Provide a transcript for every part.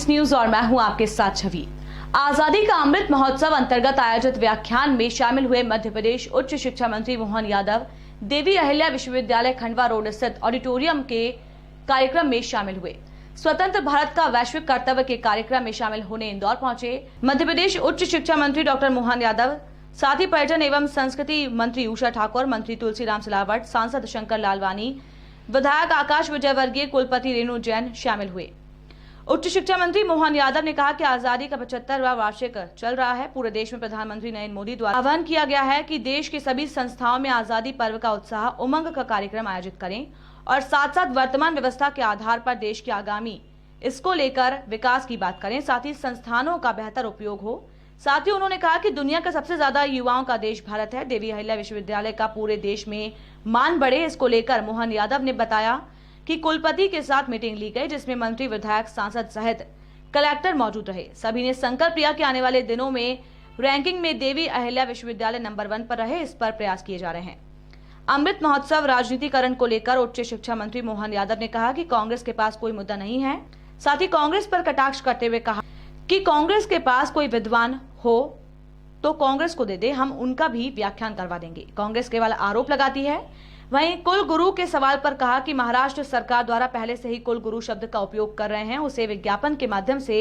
IS news और मैं हूं आपके साथ छवि। आजादी का अमृत महोत्सव अंतर्गत आयोजित व्याख्यान में शामिल हुए मध्य प्रदेश उच्च शिक्षा मंत्री मोहन यादव देवी अहिल्या विश्वविद्यालय खंडवा रोड स्थित ऑडिटोरियम के कार्यक्रम में शामिल हुए। स्वतंत्र भारत का वैश्विक कर्तव्य के कार्यक्रम में शामिल होने इंदौर पहुंचे मध्य प्रदेश उच्च शिक्षा मंत्री डॉक्टर मोहन यादव, साथ ही पर्यटन एवं संस्कृति मंत्री उषा ठाकुर, मंत्री तुलसीराम सिलावट, सांसद शंकर लालवानी, विधायक आकाश विजयवर्गीय, कुलपति रेणु जैन शामिल हुए। उच्च शिक्षा मंत्री मोहन यादव ने कहा कि आजादी का 75वां वार्षिक चल रहा है। पूरे देश में प्रधानमंत्री नरेंद्र मोदी द्वारा आह्वान किया गया है कि देश की सभी संस्थाओं में आजादी पर्व का उत्साह उमंग का कार्यक्रम आयोजित करें और साथ साथ वर्तमान व्यवस्था के आधार पर देश के आगामी इसको लेकर विकास की बात करें, साथ ही संस्थानों का बेहतर उपयोग हो। साथ ही उन्होंने कहा कि दुनिया का सबसे ज्यादा युवाओं का देश भारत है। देवी अहिल्या विश्वविद्यालय का पूरे देश में मान बढ़े, इसको लेकर मोहन यादव ने बताया कि कुलपति के साथ मीटिंग ली गई, जिसमें मंत्री, विधायक, सांसद सहित कलेक्टर मौजूद रहे। सभी ने संकल्प लिया कि आने वाले दिनों में रैंकिंग में देवी अहिल्या विश्वविद्यालय नंबर 1 पर रहे, इस पर प्रयास किए जा रहे हैं। अमृत महोत्सव राजनीतिकरण को लेकर उच्च शिक्षा मंत्री मोहन यादव ने कहा कि कांग्रेस के पास कोई मुद्दा नहीं है। साथ ही कांग्रेस पर कटाक्ष करते हुए कहा कि कांग्रेस के पास कोई विद्वान हो तो कांग्रेस को दे दे, हम उनका भी व्याख्यान करवा देंगे। कांग्रेस केवल आरोप लगाती है। वहीं कुल गुरु के सवाल पर कहा कि महाराष्ट्र सरकार द्वारा पहले से ही कुल गुरु शब्द का उपयोग कर रहे हैं, उसे विज्ञापन के माध्यम से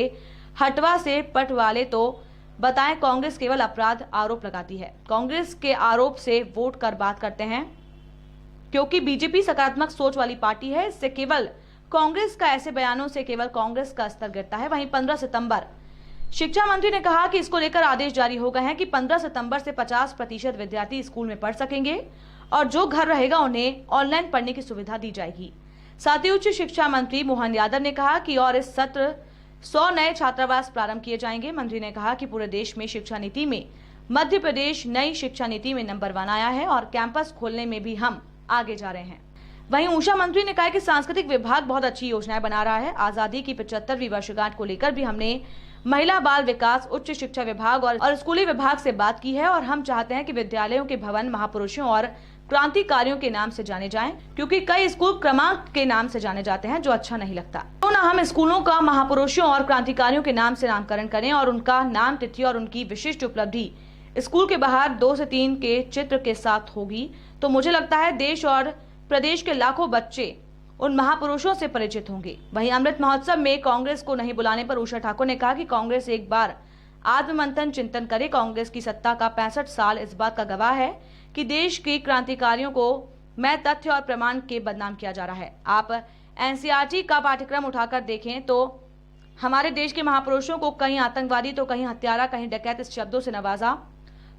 हटवा से पटवाले तो बताएं। कांग्रेस केवल अपराध आरोप लगाती है। कांग्रेस के आरोप से वोट कर बात करते हैं, क्योंकि बीजेपी सकारात्मक सोच वाली पार्टी है। इससे केवल कांग्रेस का ऐसे बयानों से केवल कांग्रेस का स्तर गिरता है। वहीं 15 सितंबर शिक्षा मंत्री ने कहा कि इसको लेकर आदेश जारी हो गए हैं कि 15 सितंबर से 50% विद्यार्थी स्कूल में पढ़ सकेंगे और जो घर रहेगा उन्हें ऑनलाइन पढ़ने की सुविधा दी जाएगी। साथ ही उच्च शिक्षा मंत्री मोहन यादव ने कहा कि और इस सत्र 100 नए छात्रावास प्रारंभ किए जाएंगे। मंत्री ने कहा कि पूरे देश में शिक्षा नीति में मध्य प्रदेश नई शिक्षा नीति में नंबर 1 आया है और कैंपस खोलने में भी हम आगे जा रहे हैं। वहीं उषा मंत्री ने कहा कि सांस्कृतिक विभाग बहुत अच्छी योजनाएं बना रहा है। आजादी की 75वीं वर्षगांठ को लेकर भी हमने महिला बाल विकास, उच्च शिक्षा विभाग और स्कूली विभाग से बात की है और हम चाहते हैं कि विद्यालयों के भवन महापुरुषों और क्रांतिकारियों के नाम से जाने जाएं, क्योंकि कई स्कूल क्रमांक के नाम से जाने जाते हैं, जो अच्छा नहीं लगता। तो ना हम स्कूलों का महापुरुषों और क्रांतिकारियों के नाम से नामकरण करें और उनका नाम, तिथि और उनकी विशिष्ट उपलब्धि स्कूल के बाहर 2 से 3 के चित्र के साथ होगी, तो मुझे लगता है देश और प्रदेश के लाखों बच्चे उन महापुरुषों से परिचित होंगे। वहीं अमृत महोत्सव में कांग्रेस को नहीं बुलाने पर उषा ठाकुर ने कहा कि कांग्रेस एक बार आत्ममंथन चिंतन करे। कांग्रेस की सत्ता का 65 साल इस बात का गवाह है कि देश के क्रांतिकारियों को मैं तथ्य और प्रमाण के बदनाम किया जा रहा है। आप NCERT का पाठ्यक्रम उठाकर देखें तो हमारे देश के महापुरुषों को कहीं आतंकवादी तो कहीं हत्यारा, कहीं डकैत इस शब्दों से नवाजा।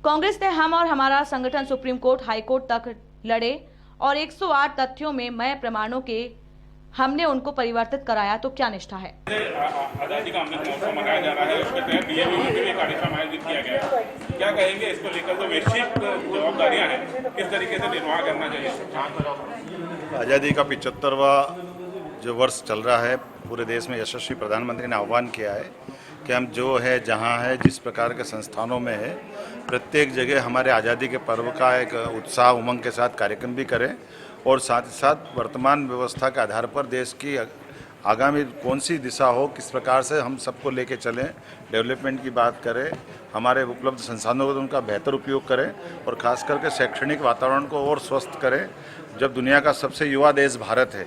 कांग्रेस ने हम और हमारा संगठन सुप्रीम कोर्ट, हाई कोर्ट तक लड़े और 108 तथ्यों में मैं प्रमाणों के हमने उनको परिवर्तित कराया, तो क्या निष्ठा है। आजादी का अमृत महोत्सव मनाया जा रहा है, उसके तहत बीजेपी में भी कार्यक्रम आयोजित किया गया है। क्या कहेंगे इसको लेकर, जो वैश्विक जवाबदारियां हैं, किस तरीके से निर्वाह करना चाहिए। आज़ादी का 75वां जो वर्ष चल रहा है, पूरे देश में यशस्वी प्रधानमंत्री ने आह्वान किया है कि हम जो है, जहाँ है, जिस प्रकार के संस्थानों में है, प्रत्येक जगह हमारे आज़ादी के पर्व का एक उत्साह उमंग के साथ कार्यक्रम भी करें और साथ ही साथ वर्तमान व्यवस्था के आधार पर देश की आगामी कौन सी दिशा हो, किस प्रकार से हम सबको लेके चलें, डेवलपमेंट की बात करें, हमारे उपलब्ध संसाधनों का उनका बेहतर उपयोग करें और ख़ास करके शैक्षणिक वातावरण को और स्वस्थ करें। जब दुनिया का सबसे युवा देश भारत है,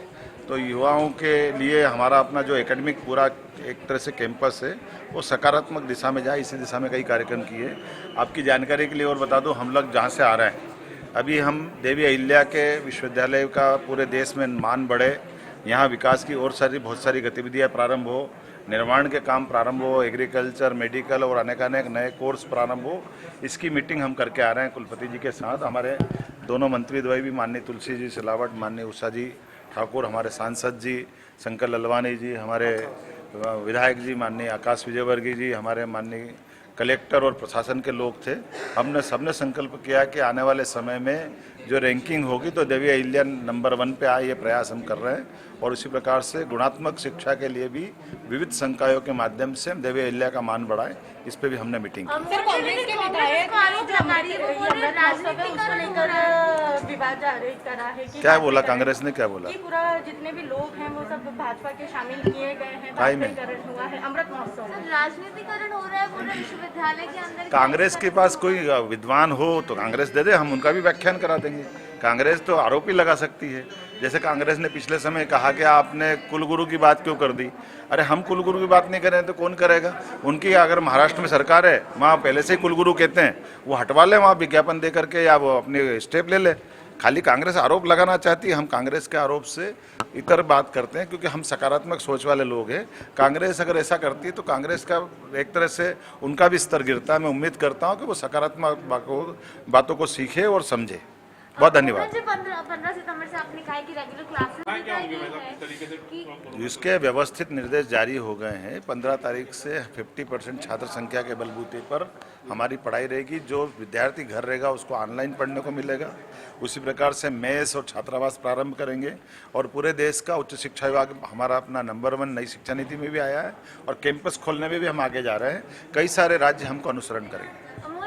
तो युवाओं के लिए हमारा अपना जो एकेडमिक पूरा एक तरह से कैंपस है, वो सकारात्मक दिशा में जाए, इसी दिशा में कई कार्यक्रम किए। आपकी जानकारी के लिए और बता दूं, हम लोग जहाँ से आ रहे हैं, अभी हम देवी अहिल्या के विश्वविद्यालय का पूरे देश में मान बढ़े, यहाँ विकास की और बहुत सारी गतिविधियाँ प्रारंभ हो, निर्माण के काम प्रारंभ हो, एग्रीकल्चर, मेडिकल और अनेकानेक नए कोर्स प्रारंभ हो, इसकी मीटिंग हम करके आ रहे हैं कुलपति जी के साथ। हमारे दोनों मंत्री द्वय भी, माननीय तुलसी जी सिलावट, माननीय उषा जी ठाकुर, हमारे सांसद जी शंकर लालवानी जी, हमारे विधायक जी माननीय आकाश विजयवर्गीय जी, हमारे माननीय कलेक्टर और प्रशासन के लोग थे। हमने सबने संकल्प किया कि आने वाले समय में जो रैंकिंग होगी तो देवी अहिल्या नंबर 1 पे आए, ये प्रयास हम कर रहे हैं। और इसी प्रकार से गुणात्मक शिक्षा के लिए भी विविध संकायों के माध्यम से हम देवी अहिल्या का मान बढ़ाएं, इस पे भी हमने मीटिंग की। सर, कांग्रेस के विधायक जो हमारी अमृत महोत्सव है उसको लेकर विवाद जारी करा है कि क्या बोला कांग्रेस ने, क्या बोला? कि पूरा जितने भी लोग हैं वो सब भाजपा के शामिल किए गए हैं, काहे में? राजनीतिकरण हुआ है अमृत महोत्सव में। राजनीतिकरण हो रहा है पूरे विश्वविद्यालय के अंदर। कांग्रेस के पास कोई विद्वान हो तो कांग्रेस दे दे, हम उनका भी व्याख्यान करा देंगे। कांग्रेस तो आरोप ही लगा सकती है। जैसे कांग्रेस ने पिछले समय कहा कि आपने कुलगुरु की बात क्यों कर दी। अरे हम कुलगुरु की बात नहीं करें तो कौन करेगा? उनकी अगर महाराष्ट्र में सरकार है, वहाँ पहले से ही कुलगुरु कहते हैं, वो हटवा ले वहाँ विज्ञापन दे करके, या वो अपनी स्टेप ले ले। खाली कांग्रेस आरोप लगाना चाहती है, हम कांग्रेस के आरोप से इतर बात करते हैं, क्योंकि हम सकारात्मक सोच वाले लोग हैं। कांग्रेस अगर ऐसा करती है तो कांग्रेस का एक तरह से उनका भी स्तर गिरता है। मैं उम्मीद करता हूँ कि वो सकारात्मक बातों को सीखे और समझे। बहुत धन्यवाद। 15 सितंबर से आपने कहा है कि रेगुलर क्लासेस क्या होंगे मतलब किस तरीके से? इसके व्यवस्थित निर्देश जारी हो गए हैं। 15 तारीख से 50% छात्र संख्या के बलबूते पर हमारी पढ़ाई रहेगी। जो विद्यार्थी घर रहेगा उसको ऑनलाइन पढ़ने को मिलेगा। उसी प्रकार से मेस और छात्रावास प्रारंभ करेंगे। और पूरे देश का उच्च शिक्षा विभाग हमारा अपना नंबर 1 नई शिक्षा नीति में भी आया है, और कैंपस खोलने में भी हम आगे जा रहे हैं। कई सारे राज्य हमको अनुसरण करेंगे।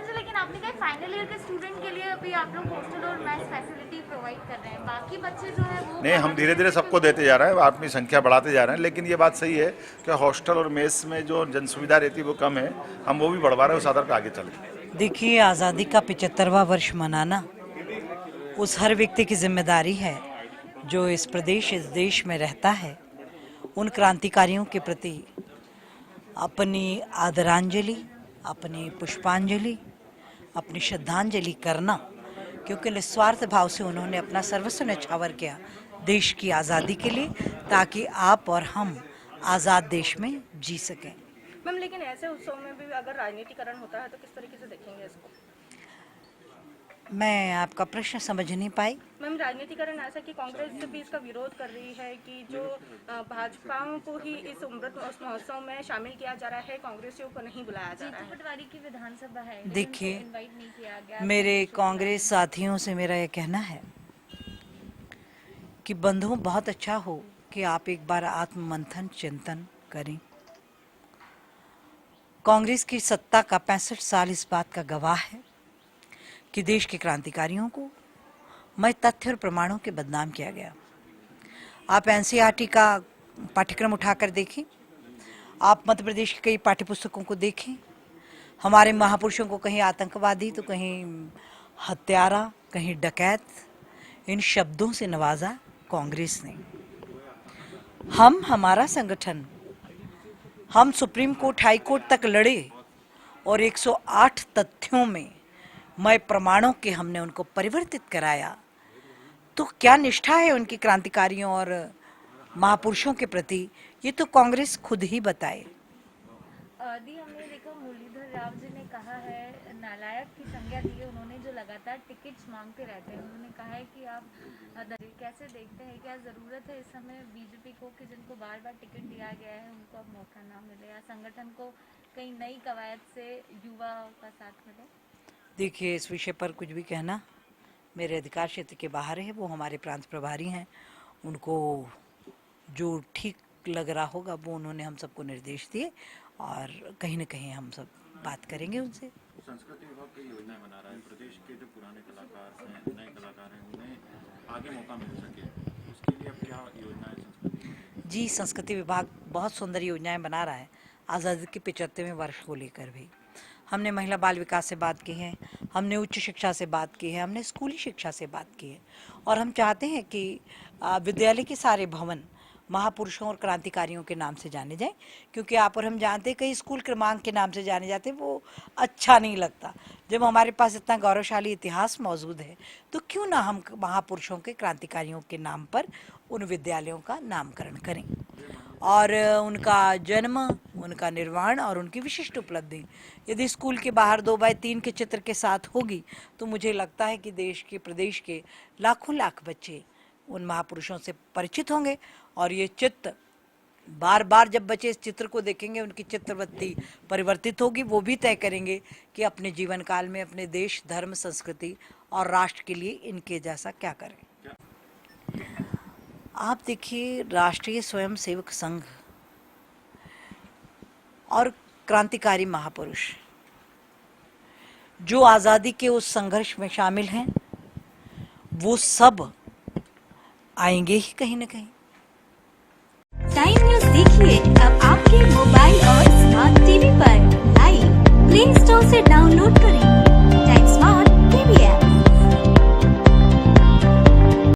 लेकिन आपने कहा फाइनल ईयर के स्टूडेंट के लिए अभी आप लोग हॉस्टल और मेस फैसिलिटी प्रोवाइड कर रहे हैं, बाकी बच्चे जो है वो नहीं, हम धीरे धीरे सबको देते जा रहे हैं, अपनी संख्या बढ़ाते जा रहे हैं। लेकिन ये बात सही है कि हॉस्टल और मेस में जो जन सुविधा रहती है वो कम है, हम वो भी बढ़वा रहे हैं। उस आधार पर आगे चलेंगे। देखिए, आज़ादी का 75वां वर्ष मनाना उस हर व्यक्ति की जिम्मेदारी है जो इस प्रदेश, इस देश में रहता है। उन क्रांतिकारियों के प्रति अपनी आदरांजलि, अपनी पुष्पांजलि, अपनी श्रद्धांजलि करना, क्योंकि निस्वार्थ भाव से उन्होंने अपना सर्वस्व न्यौछावर किया देश की आज़ादी के लिए, ताकि आप और हम आज़ाद देश में जी सकें। मैम, लेकिन ऐसे उत्सव में भी अगर राजनीतिकरण होता है तो किस तरीके से देखेंगे इसको? मैं आपका प्रश्न समझ नहीं पाई। मैम, राजनीतिकरण ऐसा कि कांग्रेस भी इसका विरोध कर रही है कि जो भाजपा को ही इस अमृत महोत्सव में शामिल किया जा रहा है, कांग्रेसियों को नहीं बुलाया जा रहा है। पटवारी की विधानसभा है, देखिए, इनवाइट नहीं किया गया। मेरे कांग्रेस साथियों से मेरा यह कहना है कि बंधुओं, बहुत अच्छा हो कि आप एक बार आत्ममंथन चिंतन करें। कांग्रेस की सत्ता का 65 साल इस बात का गवाह है कि देश के क्रांतिकारियों को मैं तथ्य और प्रमाणों के बदनाम किया गया। आप एनसीईआरटी का पाठ्यक्रम उठाकर देखें, आप मध्य प्रदेश की कई पाठ्यपुस्तकों को देखें। हमारे महापुरुषों को कहीं आतंकवादी तो कहीं हत्यारा, कहीं डकैत, इन शब्दों से नवाजा कांग्रेस ने। हमारा संगठन, हम सुप्रीम कोर्ट, हाई कोर्ट तक लड़े और 108 तथ्यों में मैं प्रमाणों के हमने उनको परिवर्तित कराया। तो क्या निष्ठा है उनकी क्रांतिकारियों और महापुरुषों के प्रति, ये तो कांग्रेस खुद ही बताए। दी, हमने देखा मुरलीधर राव जी ने कहा है, नालायक की संज्ञा दी है उन्होंने, जो लगातार टिकट्स मांगते रहते हैं। उन्होंने कहा है कि आप कैसे देखते हैं, क्या जरूरत है इस समय बीजेपी को कि जिनको बार बार टिकट दिया गया है उनको अब मौका ना मिले, या संगठन को कई नई कवायद से युवा का साथ मिले? देखिए, इस विषय पर कुछ भी कहना मेरे अधिकार क्षेत्र के बाहर है। वो हमारे प्रांत प्रभारी हैं, उनको जो ठीक लग रहा होगा वो उन्होंने हम सबको निर्देश दिए, और कहीं न कहीं हम सब बात करेंगे उनसे। संस्कृति विभाग कई योजनाएं बना रहा है, प्रदेश के जो पुराने कलाकार हैं, नए कलाकार हैं, उन्हें आगे मौका मिल सके, उसके लिए अब क्या योजनाएं संस्कृति? जी, संस्कृति विभाग बहुत सुंदर योजनाएं बना रहा है आज़ादी के 75वें वर्ष को लेकर भी। हमने महिला बाल विकास से बात की है, हमने उच्च शिक्षा से बात की है, हमने स्कूली शिक्षा से बात की है, और हम चाहते हैं कि विद्यालय के सारे भवन महापुरुषों और क्रांतिकारियों के नाम से जाने जाएं, क्योंकि आप और हम जानते हैं कई स्कूल क्रमांक के नाम से जाने जाते, वो अच्छा नहीं लगता। जब हमारे पास इतना गौरवशाली इतिहास मौजूद है तो क्यों ना हम महापुरुषों के, क्रांतिकारियों के नाम पर उन विद्यालयों का नामकरण करें, और उनका जन्म, उनका निर्माण और उनकी विशिष्ट उपलब्धि यदि स्कूल के बाहर 2x3 के चित्र के साथ होगी तो मुझे लगता है कि देश के, प्रदेश के लाखों लाख बच्चे उन महापुरुषों से परिचित होंगे, और ये चित्त बार बार जब बच्चे इस चित्र को देखेंगे, उनकी चित्रवृत्ति परिवर्तित होगी, वो भी तय करेंगे कि अपने जीवन काल में अपने देश, धर्म, संस्कृति और राष्ट्र के लिए इनके जैसा क्या करें। आप देखिए, राष्ट्रीय स्वयंसेवक संघ और क्रांतिकारी महापुरुष जो आज़ादी के उस संघर्ष में शामिल हैं, वो सब आएंगे ही कहीं ना कहीं। टाइम न्यूज़ देखिए अब